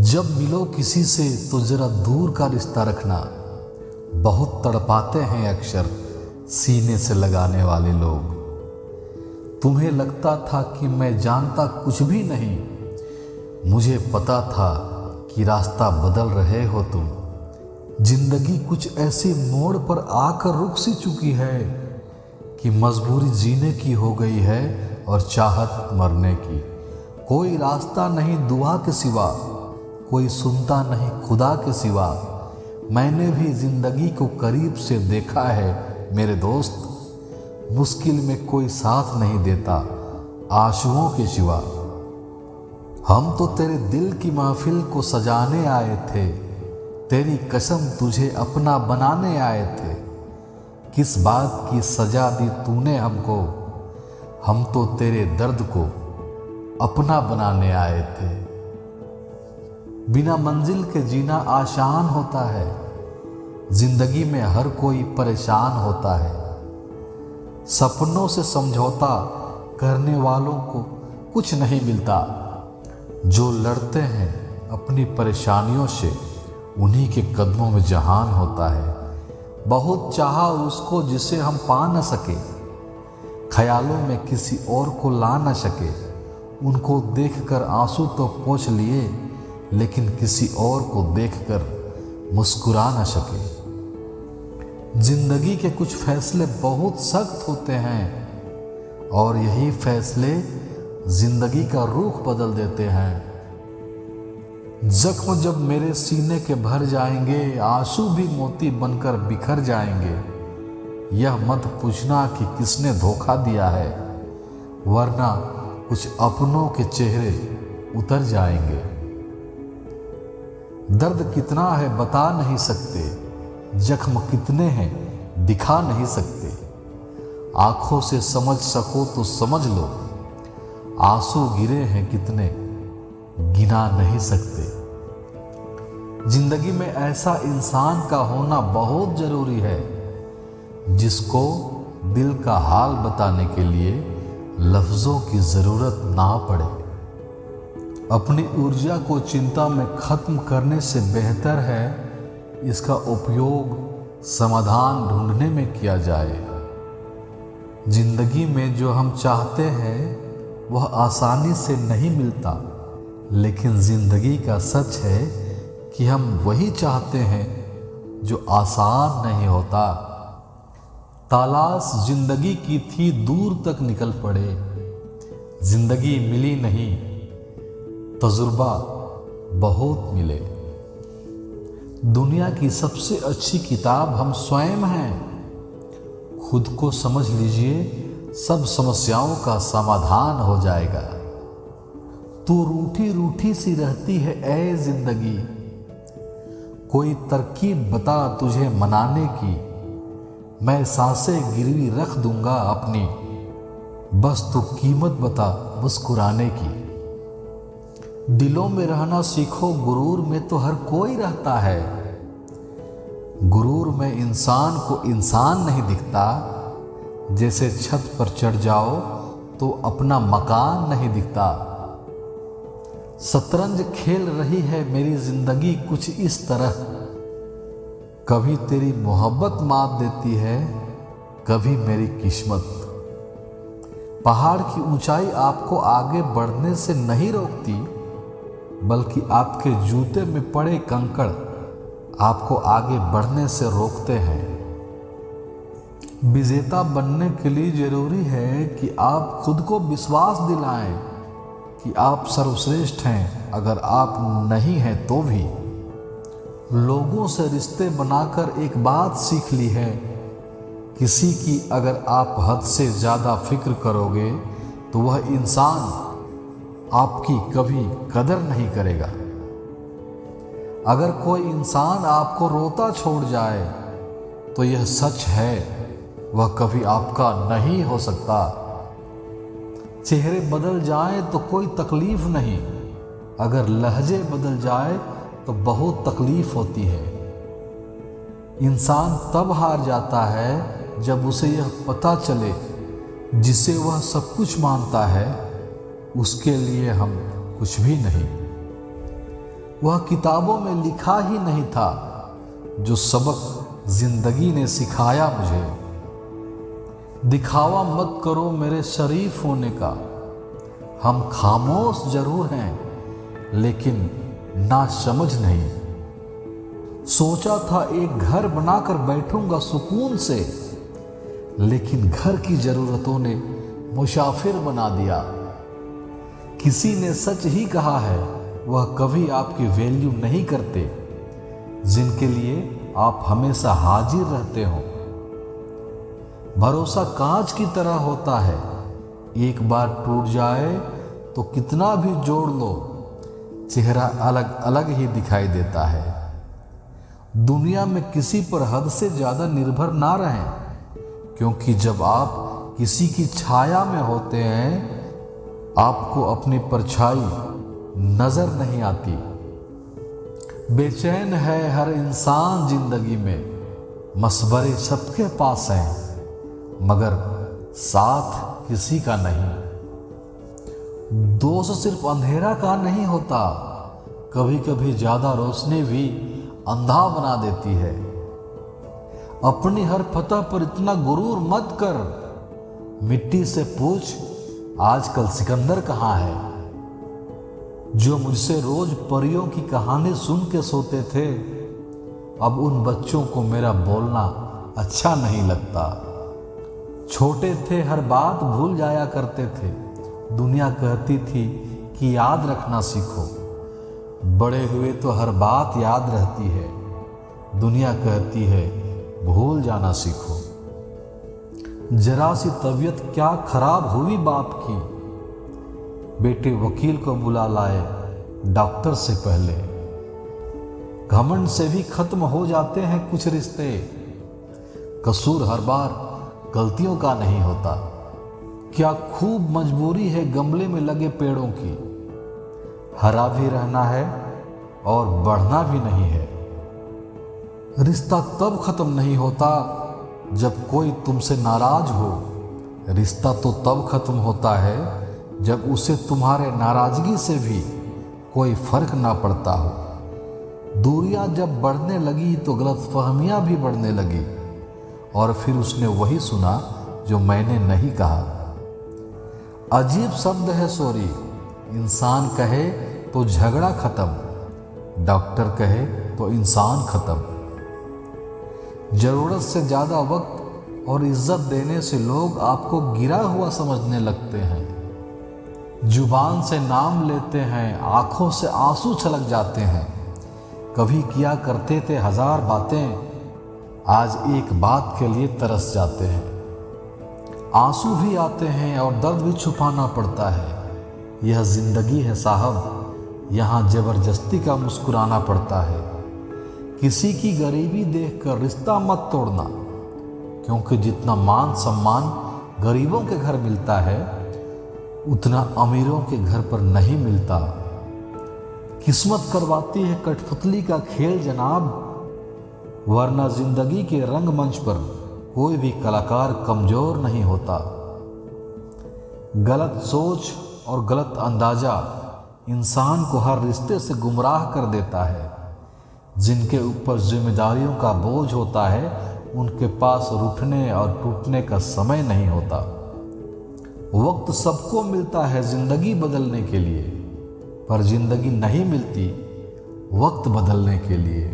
जब मिलो किसी से तो जरा दूर का रिश्ता रखना। बहुत तड़पाते हैं अक्सर सीने से लगाने वाले लोग। तुम्हें लगता था कि मैं जानता कुछ भी नहीं, मुझे पता था कि रास्ता बदल रहे हो तुम। जिंदगी कुछ ऐसे मोड़ पर आकर रुक सी चुकी है कि मजबूरी जीने की हो गई है और चाहत मरने की। कोई रास्ता नहीं दुआ के सिवा, कोई सुनता नहीं खुदा के सिवा। मैंने भी जिंदगी को करीब से देखा है मेरे दोस्त, मुश्किल में कोई साथ नहीं देता आंसुओं के सिवा। हम तो तेरे दिल की महफिल को सजाने आए थे, तेरी कसम तुझे अपना बनाने आए थे। किस बात की सजा दी तूने हमको, हम तो तेरे दर्द को अपना बनाने आए थे। बिना मंजिल के जीना आसान होता है, जिंदगी में हर कोई परेशान होता है। सपनों से समझौता करने वालों को कुछ नहीं मिलता। जो लड़ते हैं अपनी परेशानियों से, उन्हीं के कदमों में जहान होता है। बहुत चाहा उसको जिसे हम पा न सके, ख्यालों में किसी और को ला न सके। उनको देखकर आंसू तो पोंछ लिए, लेकिन किसी और को देखकर मुस्कुरा न सके। जिंदगी के कुछ फैसले बहुत सख्त होते हैं और यही फैसले जिंदगी का रुख बदल देते हैं। जख्म जब मेरे सीने के भर जाएंगे, आंसू भी मोती बनकर बिखर जाएंगे। यह मत पूछना कि किसने धोखा दिया है, वरना कुछ अपनों के चेहरे उतर जाएंगे। दर्द कितना है बता नहीं सकते, जख्म कितने हैं दिखा नहीं सकते। आंखों से समझ सको तो समझ लो, आंसू गिरे हैं कितने गिना नहीं सकते। जिंदगी में ऐसा इंसान का होना बहुत जरूरी है, जिसको दिल का हाल बताने के लिए लफ्जों की जरूरत ना पड़े। अपनी ऊर्जा को चिंता में खत्म करने से बेहतर है इसका उपयोग समाधान ढूंढने में किया जाए। जिंदगी में जो हम चाहते हैं वह आसानी से नहीं मिलता, लेकिन जिंदगी का सच है कि हम वही चाहते हैं जो आसान नहीं होता। तलाश जिंदगी की थी दूर तक निकल पड़े, जिंदगी मिली नहीं तजुर्बा बहुत मिले। दुनिया की सबसे अच्छी किताब हम स्वयं हैं। खुद को समझ लीजिए, सब समस्याओं का समाधान हो जाएगा। तू रूठी रूठी सी रहती है ऐ जिंदगी, कोई तरकीब बता तुझे मनाने की। मैं सांसें गिरवी रख दूंगा अपनी, बस तू कीमत बता मुस्कुराने की। दिलों में रहना सीखो, गुरूर में तो हर कोई रहता है। गुरूर में इंसान को इंसान नहीं दिखता, जैसे छत पर चढ़ जाओ तो अपना मकान नहीं दिखता। शतरंज खेल रही है मेरी जिंदगी कुछ इस तरह, कभी तेरी मोहब्बत मात देती है, कभी मेरी किस्मत। पहाड़ की ऊंचाई आपको आगे बढ़ने से नहीं रोकती, बल्कि आपके जूते में पड़े कंकड़ आपको आगे बढ़ने से रोकते हैं। विजेता बनने के लिए जरूरी है कि आप खुद को विश्वास दिलाएं कि आप सर्वश्रेष्ठ हैं। अगर आप नहीं हैं तो भी लोगों से रिश्ते बनाकर एक बात सीख ली है, किसी की अगर आप हद से ज़्यादा फिक्र करोगे तो वह इंसान आपकी कभी कदर नहीं करेगा। अगर कोई इंसान आपको रोता छोड़ जाए तो यह सच है, वह कभी आपका नहीं हो सकता। चेहरे बदल जाए तो कोई तकलीफ नहीं, अगर लहजे बदल जाए तो बहुत तकलीफ होती है। इंसान तब हार जाता है जब उसे यह पता चले जिसे वह सब कुछ मानता है उसके लिए हम कुछ भी नहीं। वह किताबों में लिखा ही नहीं था जो सबक जिंदगी ने सिखाया मुझे। दिखावा मत करो मेरे शरीफ होने का, हम खामोश जरूर हैं लेकिन ना समझ नहीं। सोचा था एक घर बनाकर बैठूंगा सुकून से, लेकिन घर की जरूरतों ने मुसाफिर बना दिया। किसी ने सच ही कहा है, वह कभी आपकी वैल्यू नहीं करते जिनके लिए आप हमेशा हाजिर रहते हो। भरोसा कांच की तरह होता है, एक बार टूट जाए तो कितना भी जोड़ लो चेहरा अलग अलग ही दिखाई देता है। दुनिया में किसी पर हद से ज्यादा निर्भर ना रहें, क्योंकि जब आप किसी की छाया में होते हैं आपको अपनी परछाई नजर नहीं आती। बेचैन है हर इंसान जिंदगी में, मसबरे सबके पास हैं मगर साथ किसी का नहीं। दोस्त सिर्फ अंधेरा का नहीं होता, कभी कभी ज्यादा रोशनी भी अंधा बना देती है। अपनी हर फतह पर इतना गुरूर मत कर, मिट्टी से पूछ आजकल सिकंदर कहाँ है। जो मुझसे रोज परियों की कहानी सुन के सोते थे, अब उन बच्चों को मेरा बोलना अच्छा नहीं लगता। छोटे थे हर बात भूल जाया करते थे, दुनिया कहती थी कि याद रखना सीखो। बड़े हुए तो हर बात याद रहती है, दुनिया कहती है भूल जाना सीखो। जरा सी तबीयत क्या खराब हुई बाप की, बेटे वकील को बुला लाए डॉक्टर से पहले। घमंड से भी खत्म हो जाते हैं कुछ रिश्ते, कसूर हर बार गलतियों का नहीं होता। क्या खूब मजबूरी है गमले में लगे पेड़ों की, हरा भी रहना है और बढ़ना भी नहीं है। रिश्ता तब खत्म नहीं होता जब कोई तुमसे नाराज हो, रिश्ता तो तब खत्म होता है जब उसे तुम्हारे नाराजगी से भी कोई फर्क ना पड़ता हो। दूरियां जब बढ़ने लगी तो गलतफहमियां भी बढ़ने लगी, और फिर उसने वही सुना जो मैंने नहीं कहा। अजीब शब्द है सॉरी, इंसान कहे तो झगड़ा खत्म, डॉक्टर कहे तो इंसान खत्म। जरूरत से ज्यादा वक्त और इज्जत देने से लोग आपको गिरा हुआ समझने लगते हैं। जुबान से नाम लेते हैं, आंखों से आंसू छलक जाते हैं। कभी किया करते थे हजार बातें, आज एक बात के लिए तरस जाते हैं। आंसू भी आते हैं और दर्द भी छुपाना पड़ता है। यह जिंदगी है साहब, यहाँ जबरदस्ती का मुस्कुराना पड़ता है। किसी की गरीबी देखकर रिश्ता मत तोड़ना, क्योंकि जितना मान सम्मान गरीबों के घर मिलता है उतना अमीरों के घर पर नहीं मिलता। किस्मत करवाती है कठपुतली का खेल जनाब, वरना जिंदगी के रंगमंच पर कोई भी कलाकार कमजोर नहीं होता। गलत सोच और गलत अंदाजा इंसान को हर रिश्ते से गुमराह कर देता है। जिनके ऊपर जिम्मेदारियों का बोझ होता है उनके पास रूठने और टूटने का समय नहीं होता। वक्त सबको मिलता है जिंदगी बदलने के लिए, पर जिंदगी नहीं मिलती वक्त बदलने के लिए।